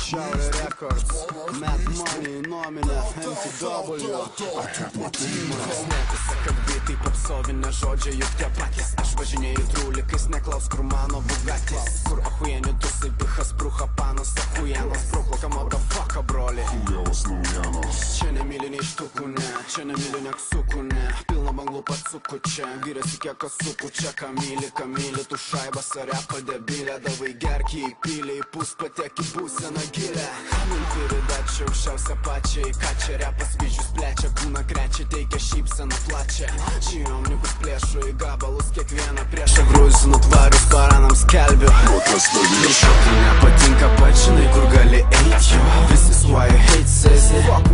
Šiaurė Records, Mad Money, Nomine, MTW. Netisa, kad bitai popsovinė žodžiai juk tie patys. Aš važinėju trūlikais, neklaus kur mano Bugatis. Kur ahuieni dusai, bichas, bruha, panas, ahuienas. Brukoka, motherfucker, broli. Fujavas naujienos. Čia nemyli nei štukų, ne, čia nemyli neksukų, ne. Pilna banglų patsukų čia, giriasi kiek asukų čia. Kamili, tu šaibas ar repo debilė. Davai gerki į pilį, į pus patek į būseną gilę. Man turi dačią aukščiausią pačią, į ką čia repas vyzdžius plečia. Kūną krečia, teikia šypseną plačią. Žiniomnikus plėšų į gabalus, kiekvieną priešą gruzinu tvarius baranams skelbiu. Jei šokį nepatinka, pats žinai kur gali eit jo. This is why I hate says it.